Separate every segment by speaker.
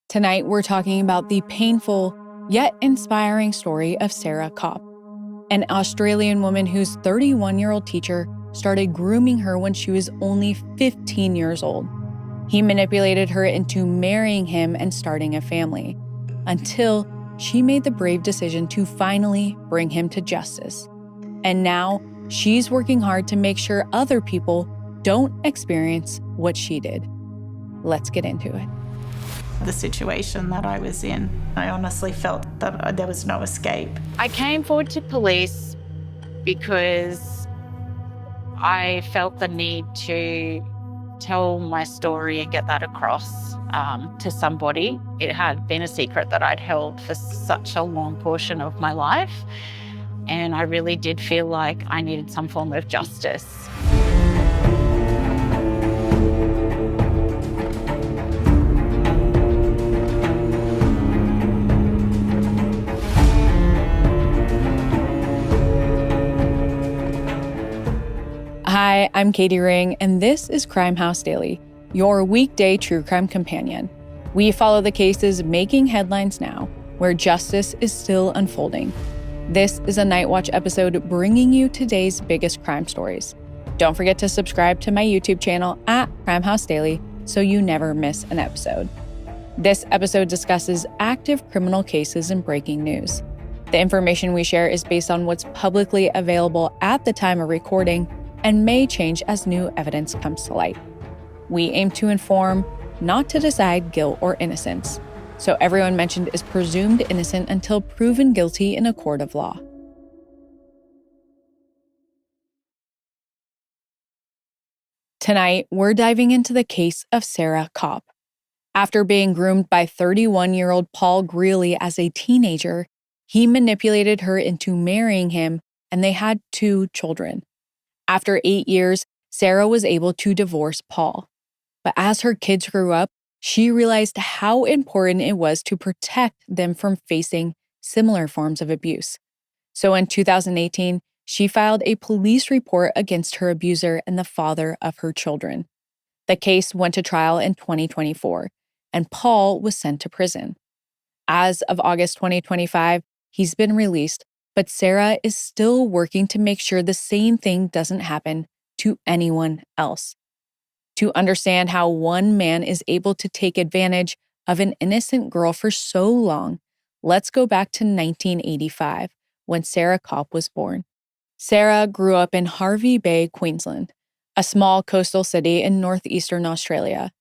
Speaker 1: Tonight, we're talking about the painful yet inspiring story of Sarah Kopp, an Australian woman whose 31-year-old teacher started grooming her when she was only 15 years old. He manipulated her into marrying him and starting a family, until she made the brave decision to finally bring him to justice. And now, she's working hard to make sure other people don't experience what she did. Let's get into it.
Speaker 2: The situation that I was in, I honestly felt that there was no escape.
Speaker 3: I came forward to police because I felt the need to tell my story and get that across to somebody. It had been a secret that I'd held for such a long portion of my life, and I really did feel like I needed some form of justice.
Speaker 1: Hi, I'm Katie Ring, and this is Crime House Daily, your weekday true crime companion. We follow the cases making headlines now, where justice is still unfolding. This is a Night Watch episode bringing you today's biggest crime stories. Don't forget to subscribe to my YouTube channel at Crime House Daily so you never miss an episode. This episode discusses active criminal cases and breaking news. The information we share is based on what's publicly available at the time of recording and may change as new evidence comes to light. We aim to inform, not to decide guilt or innocence. So everyone mentioned is presumed innocent until proven guilty in a court of law. Tonight, we're diving into the case of Sarah Kopp. After being groomed by 31-year-old Paul Grealy as a teenager, he manipulated her into marrying him, and they had 2 children. After 8 years, Sarah was able to divorce Paul. But as her kids grew up, she realized how important it was to protect them from facing similar forms of abuse. So in 2018, she filed a police report against her abuser and the father of her children. The case went to trial in 2024, and Paul was sent to prison. As of August 2025, he's been released, but Sarah is still working to make sure the same thing doesn't happen to anyone else. To understand how one man is able to take advantage of an innocent girl for so long, let's go back to 1985, when Sarah Kopp was born. Sarah grew up in Hervey Bay, Queensland, a small coastal city in northeastern Australia.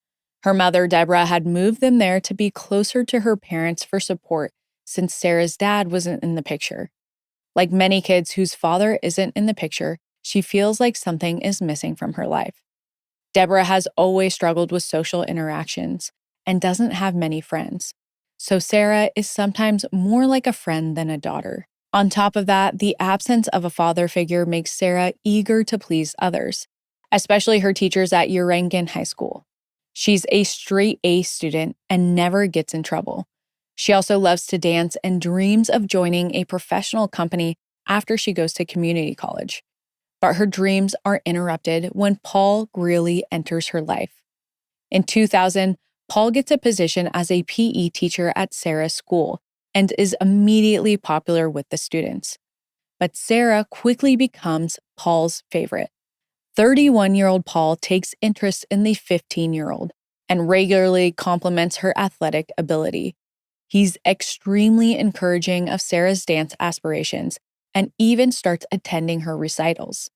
Speaker 1: Her mother, Deborah, had moved them there to be closer to her parents for support since Sarah's dad wasn't in the picture. Like many kids whose father isn't in the picture, she feels like something is missing from her life. Deborah has always struggled with social interactions and doesn't have many friends. So Sarah is sometimes more like a friend than a daughter. On top of that, the absence of a father figure makes Sarah eager to please others, especially her teachers at Urangan High School. She's a straight A student and never gets in trouble. She also loves to dance and dreams of joining a professional company after she goes to community college. But her dreams are interrupted when Paul Grealy enters her life. In 2000, Paul gets a position as a PE teacher at Sarah's school and is immediately popular with the students. But Sarah quickly becomes Paul's favorite. 31-year-old Paul takes interest in the 15-year-old and regularly compliments her athletic ability. He's extremely encouraging of Sarah's dance aspirations and even starts attending her recitals.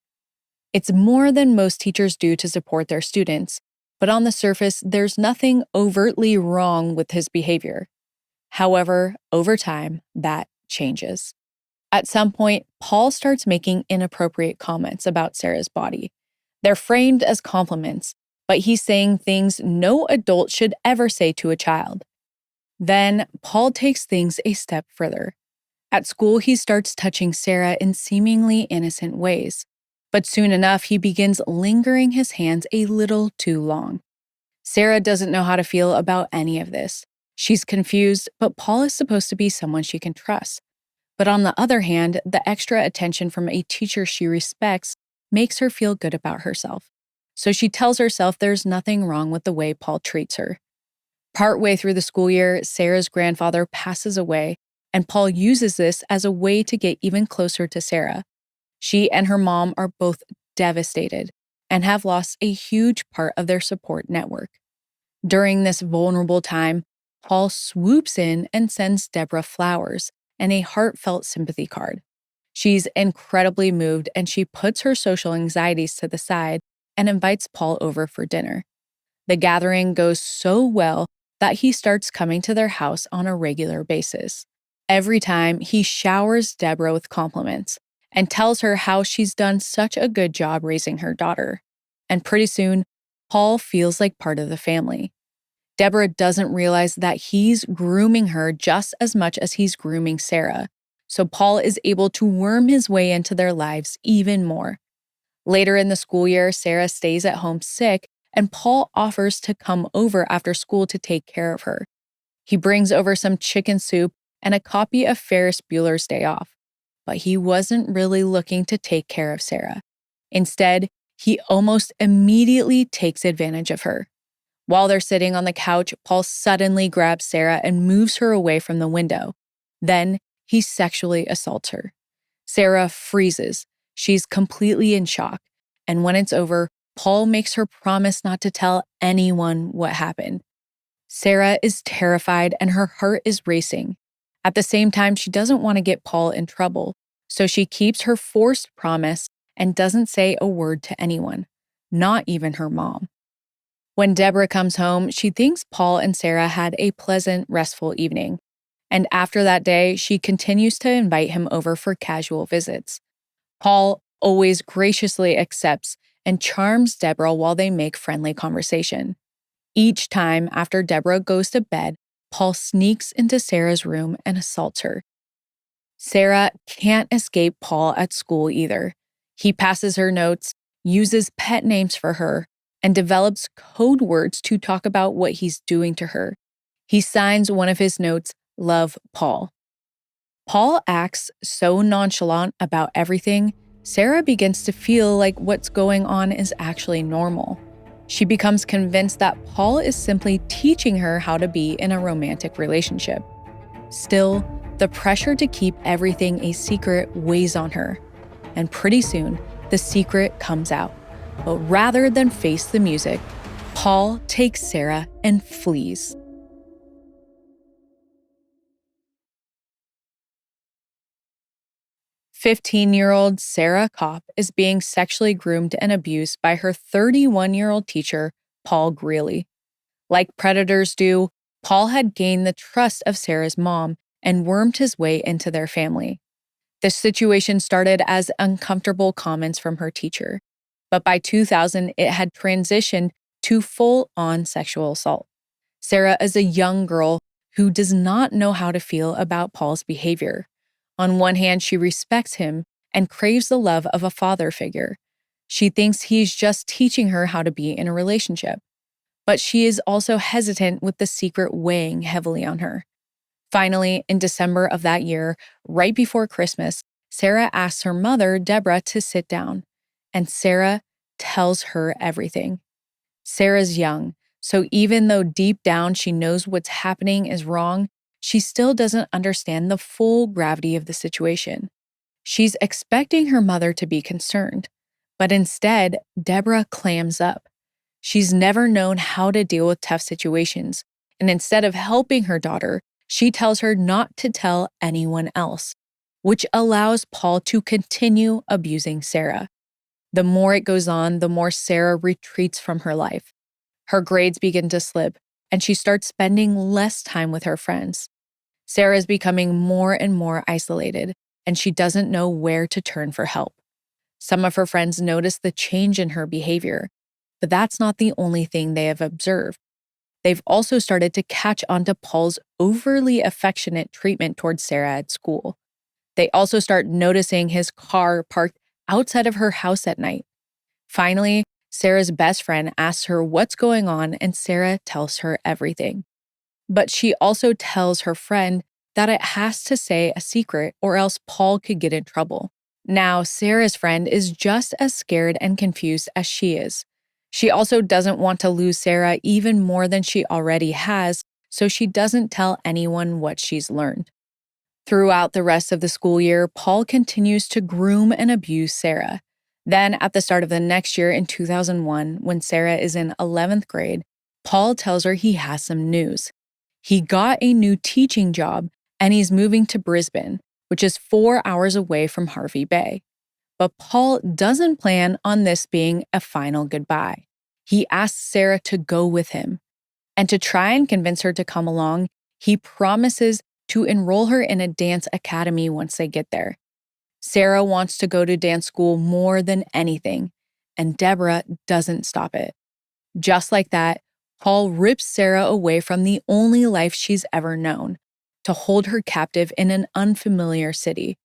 Speaker 1: It's more than most teachers do to support their students, but on the surface, there's nothing overtly wrong with his behavior. However, over time, that changes. At some point, Paul starts making inappropriate comments about Sarah's body. They're framed as compliments, but he's saying things no adult should ever say to a child. Then, Paul takes things a step further. At school, he starts touching Sarah in seemingly innocent ways. But soon enough, he begins lingering his hands a little too long. Sarah doesn't know how to feel about any of this. She's confused, but Paul is supposed to be someone she can trust. But on the other hand, the extra attention from a teacher she respects makes her feel good about herself. So she tells herself there's nothing wrong with the way Paul treats her. Partway through the school year, Sarah's grandfather passes away, and Paul uses this as a way to get even closer to Sarah. She and her mom are both devastated and have lost a huge part of their support network. During this vulnerable time, Paul swoops in and sends Deborah flowers and a heartfelt sympathy card. She's incredibly moved, and she puts her social anxieties to the side and invites Paul over for dinner. The gathering goes so well that he starts coming to their house on a regular basis. Every time, he showers Deborah with compliments and tells her how she's done such a good job raising her daughter. And pretty soon, Paul feels like part of the family. Deborah doesn't realize that he's grooming her just as much as he's grooming Sarah, so Paul is able to worm his way into their lives even more. Later in the school year, Sarah stays at home sick, and Paul offers to come over after school to take care of her. He brings over some chicken soup and a copy of Ferris Bueller's Day Off, but he wasn't really looking to take care of Sarah. Instead, he almost immediately takes advantage of her. While they're sitting on the couch, Paul suddenly grabs Sarah and moves her away from the window. Then he sexually assaults her. Sarah freezes. She's completely in shock. And when it's over, Paul makes her promise not to tell anyone what happened. Sarah is terrified and her heart is racing. At the same time, she doesn't want to get Paul in trouble, so she keeps her forced promise and doesn't say a word to anyone, not even her mom. When Deborah comes home, she thinks Paul and Sarah had a pleasant, restful evening. And after that day, she continues to invite him over for casual visits. Paul always graciously accepts and charms Deborah while they make friendly conversation. Each time after Deborah goes to bed, Paul sneaks into Sarah's room and assaults her. Sarah can't escape Paul at school either. He passes her notes, uses pet names for her, and develops code words to talk about what he's doing to her. He signs one of his notes, "Love, Paul." Paul acts so nonchalant about everything, Sarah begins to feel like what's going on is actually normal. She becomes convinced that Paul is simply teaching her how to be in a romantic relationship. Still, the pressure to keep everything a secret weighs on her. And pretty soon, the secret comes out. But rather than face the music, Paul takes Sarah and flees. "15-year-old Sarah Kopp is being sexually groomed and abused by her 31-year-old teacher, Paul Grealy. Like predators do, Paul had gained the trust of Sarah's mom and wormed his way into their family. The situation started as uncomfortable comments from her teacher, but by 2000, it had transitioned to full-on sexual assault. Sarah is a young girl who does not know how to feel about Paul's behavior. On one hand, she respects him and craves the love of a father figure. She thinks he's just teaching her how to be in a relationship. But she is also hesitant with the secret weighing heavily on her. Finally, in December of that year, right before Christmas, Sarah asks her mother, Deborah, to sit down. And Sarah tells her everything. Sarah's young, so even though deep down she knows what's happening is wrong, she still doesn't understand the full gravity of the situation. She's expecting her mother to be concerned, but instead, Deborah clams up. She's never known how to deal with tough situations, and instead of helping her daughter, she tells her not to tell anyone else, which allows Paul to continue abusing Sarah. The more it goes on, the more Sarah retreats from her life. Her grades begin to slip, and she starts spending less time with her friends. Sarah is becoming more and more isolated, and she doesn't know where to turn for help. Some of her friends notice the change in her behavior, but that's not the only thing they have observed. They've also started to catch on to Paul's overly affectionate treatment towards Sarah at school. They also start noticing his car parked outside of her house at night. Finally, Sarah's best friend asks her what's going on, and Sarah tells her everything. But she also tells her friend that it has to say a secret or else Paul could get in trouble. Now, Sarah's friend is just as scared and confused as she is. She also doesn't want to lose Sarah even more than she already has, so she doesn't tell anyone what she's learned. Throughout the rest of the school year, Paul continues to groom and abuse Sarah. Then, at the start of the next year in 2001, when Sarah is in 11th grade, Paul tells her he has some news. He got a new teaching job and he's moving to Brisbane, which is 4 hours away from Hervey Bay. But Paul doesn't plan on this being a final goodbye. He asks Sarah to go with him. And to try and convince her to come along, he promises to enroll her in a dance academy once they get there. Sarah wants to go to dance school more than anything, and Deborah doesn't stop it. Just like that, Paul rips Sarah away from the only life she's ever known, to hold her captive in an unfamiliar city.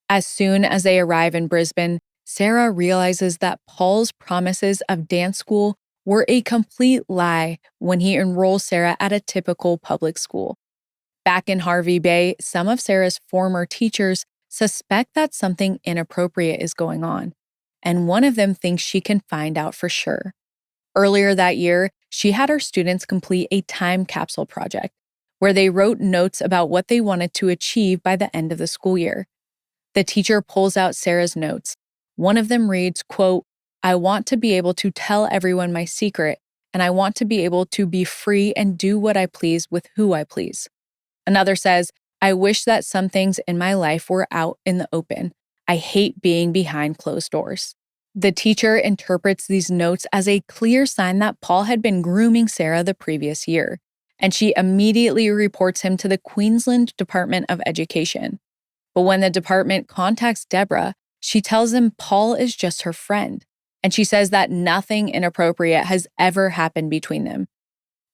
Speaker 1: As soon as they arrive in Brisbane, Sarah realizes that Paul's promises of dance school were a complete lie when he enrolls Sarah at a typical public school. Back in Hervey Bay, some of Sarah's former teachers suspect that something inappropriate is going on, and one of them thinks she can find out for sure. Earlier that year, she had her students complete a time capsule project where they wrote notes about what they wanted to achieve by the end of the school year. The teacher pulls out Sarah's notes. One of them reads, quote, "I want to be able to tell everyone my secret, and I want to be able to be free and do what I please with who I please." Another says, "I wish that some things in my life were out in the open. I hate being behind closed doors." The teacher interprets these notes as a clear sign that Paul had been grooming Sarah the previous year, and she immediately reports him to the Queensland Department of Education. But when the department contacts Deborah, she tells them Paul is just her friend, and she says that nothing inappropriate has ever happened between them.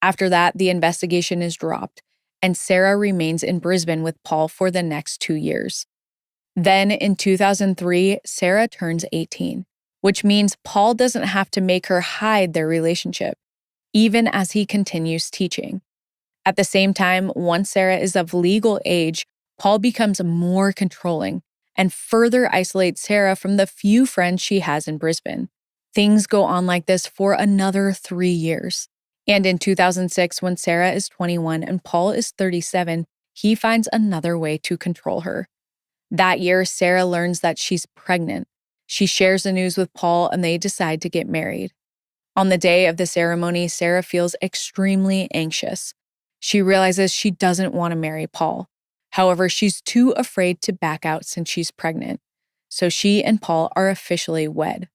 Speaker 1: After that, the investigation is dropped, and Sarah remains in Brisbane with Paul for the next 2 years. Then in 2003, Sarah turns 18, which means Paul doesn't have to make her hide their relationship, even as he continues teaching. At the same time, once Sarah is of legal age, Paul becomes more controlling and further isolates Sarah from the few friends she has in Brisbane. Things go on like this for another 3 years. And in 2006, when Sarah is 21 and Paul is 37, he finds another way to control her. That year, Sarah learns that she's pregnant. She shares the news with Paul and they decide to get married. On the day of the ceremony, Sarah feels extremely anxious. She realizes she doesn't want to marry Paul. However, she's too afraid to back out since she's pregnant. So she and Paul are officially wed.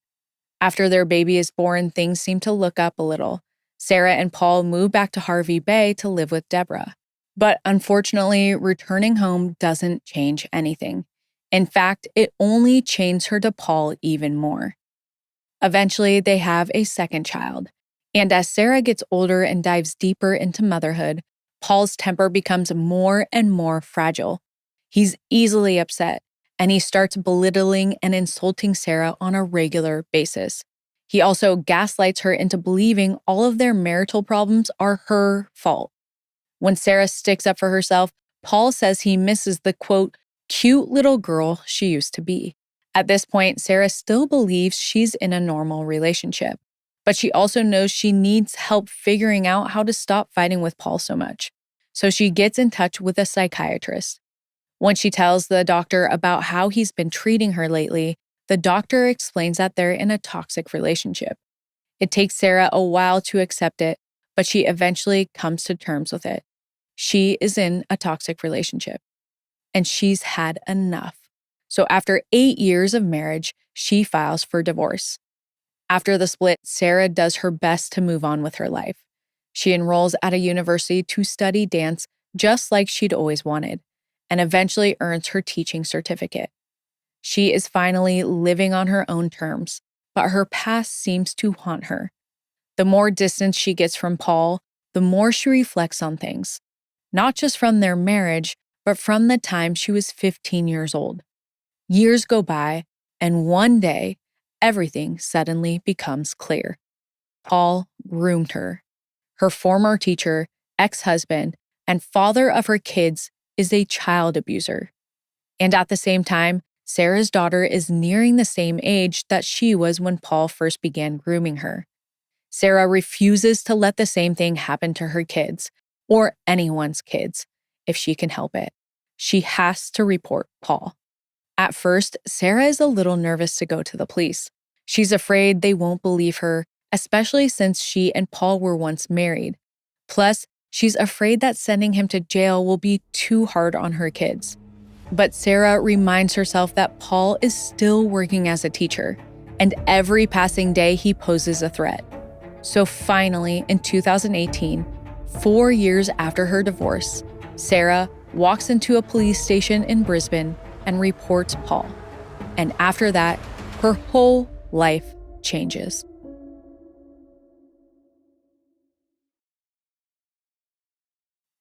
Speaker 1: After their baby is born, things seem to look up a little. Sarah and Paul move back to Hervey Bay to live with Deborah. But unfortunately, returning home doesn't change anything. In fact, it only chains her to Paul even more. Eventually, they have a second child. And as Sarah gets older and dives deeper into motherhood, Paul's temper becomes more and more fragile. He's easily upset, and he starts belittling and insulting Sarah on a regular basis. He also gaslights her into believing all of their marital problems are her fault. When Sarah sticks up for herself, Paul says he misses the, quote, "cute little girl she used to be." At this point, Sarah still believes she's in a normal relationship, but she also knows she needs help figuring out how to stop fighting with Paul so much. So she gets in touch with a psychiatrist. When she tells the doctor about how he's been treating her lately, the doctor explains that they're in a toxic relationship. It takes Sarah a while to accept it, but she eventually comes to terms with it. She is in a toxic relationship, and she's had enough. So after 8 years of marriage, she files for divorce. After the split, Sarah does her best to move on with her life. She enrolls at a university to study dance just like she'd always wanted, and eventually earns her teaching certificate. She is finally living on her own terms, but her past seems to haunt her. The more distance she gets from Paul, the more she reflects on things, not just from their marriage, but from the time she was 15 years old. Years go by, and one day, everything suddenly becomes clear. Paul groomed her. Her former teacher, ex-husband, and father of her kids is a child abuser. And at the same time, Sarah's daughter is nearing the same age that she was when Paul first began grooming her. Sarah refuses to let the same thing happen to her kids, or anyone's kids, if she can help it. She has to report Paul. At first, Sarah is a little nervous to go to the police. She's afraid they won't believe her, especially since she and Paul were once married. Plus, she's afraid that sending him to jail will be too hard on her kids. But Sarah reminds herself that Paul is still working as a teacher, and every passing day he poses a threat. So finally, in 2018, 4 years after her divorce, Sarah walks into a police station in Brisbane and reports Paul. And after that, her whole life changes.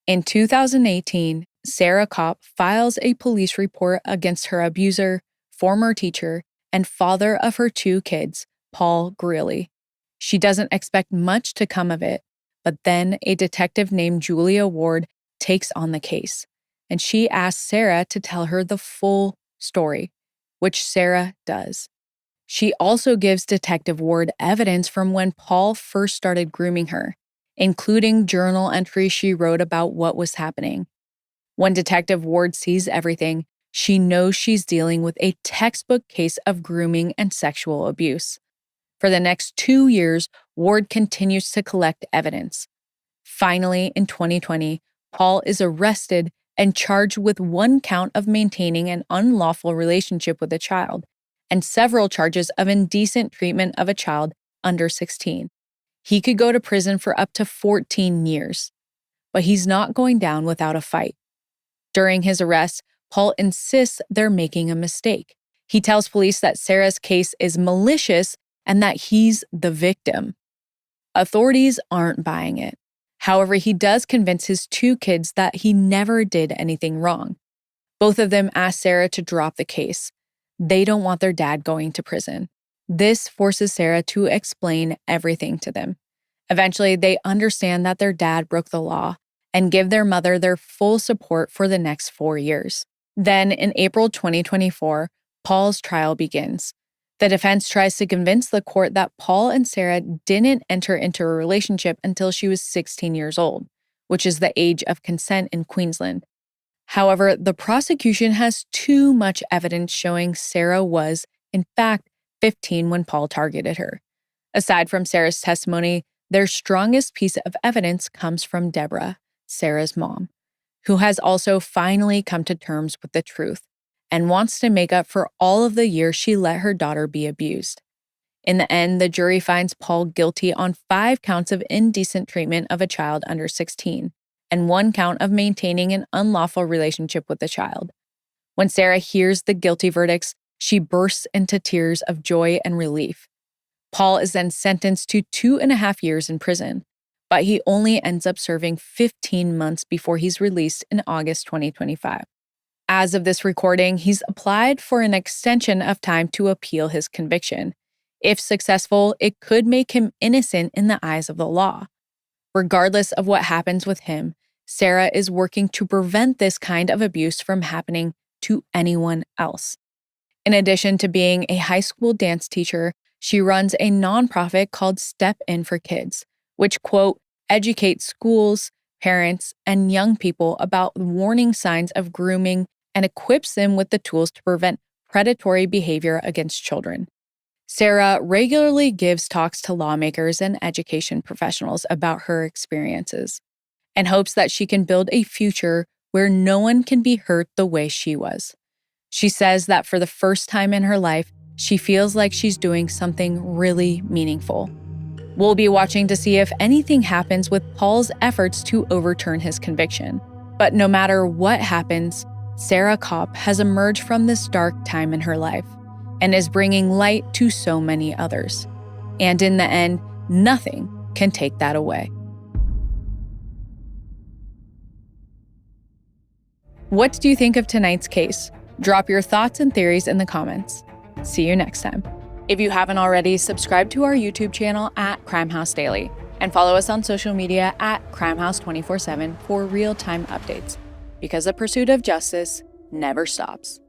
Speaker 1: In 2018, Sarah Kopp files a police report against her abuser, former teacher, and father of her 2 kids, Paul Grealy. She doesn't expect much to come of it, but then a detective named Julia Ward takes on the case, and she asks Sarah to tell her the full story, which Sarah does. She also gives Detective Ward evidence from when Paul first started grooming her, including journal entries she wrote about what was happening. When Detective Ward sees everything, she knows she's dealing with a textbook case of grooming and sexual abuse. For the next 2 years, Ward continues to collect evidence. Finally, in 2020, Paul is arrested and charged with 1 count of maintaining an unlawful relationship with a child and several charges of indecent treatment of a child under 16. He could go to prison for up to 14 years. But he's not going down without a fight. During his arrest, Paul insists they're making a mistake. He tells police that Sarah's case is malicious and that he's the victim. Authorities aren't buying it. However, he does convince his 2 kids that he never did anything wrong. Both of them ask Sarah to drop the case. They don't want their dad going to prison. This forces Sarah to explain everything to them. Eventually, they understand that their dad broke the law and give their mother their full support for the next 4 years. Then, in April 2024, Paul's trial begins. The defense tries to convince the court that Paul and Sarah didn't enter into a relationship until she was 16 years old, which is the age of consent in Queensland. However, the prosecution has too much evidence showing Sarah was, in fact, 15 when Paul targeted her. Aside from Sarah's testimony, their strongest piece of evidence comes from Deborah, Sarah's mom, who has also finally come to terms with the truth and wants to make up for all of the years she let her daughter be abused. In the end, the jury finds Paul guilty on 5 counts of indecent treatment of a child under 16 and 1 count of maintaining an unlawful relationship with the child. When Sarah hears the guilty verdicts, she bursts into tears of joy and relief. Paul is then sentenced to 2.5 years in prison, but he only ends up serving 15 months before he's released in August 2025. As of this recording, he's applied for an extension of time to appeal his conviction. If successful, it could make him innocent in the eyes of the law. Regardless of what happens with him, Sarah is working to prevent this kind of abuse from happening to anyone else. In addition to being a high school dance teacher, she runs a nonprofit called Step In for Kids, which, quote, educates schools, parents, and young people about warning signs of grooming and equips them with the tools to prevent predatory behavior against children. Sarah regularly gives talks to lawmakers and education professionals about her experiences and hopes that she can build a future where no one can be hurt the way she was. She says that for the first time in her life, she feels like she's doing something really meaningful. We'll be watching to see if anything happens with Paul's efforts to overturn his conviction. But no matter what happens, Sarah Kopp has emerged from this dark time in her life and is bringing light to so many others. And in the end, nothing can take that away. What do you think of tonight's case? Drop your thoughts and theories in the comments. See you next time. If you haven't already, subscribe to our YouTube channel at Crime House Daily and follow us on social media at Crime House 24/7 for real-time updates, because the pursuit of justice never stops.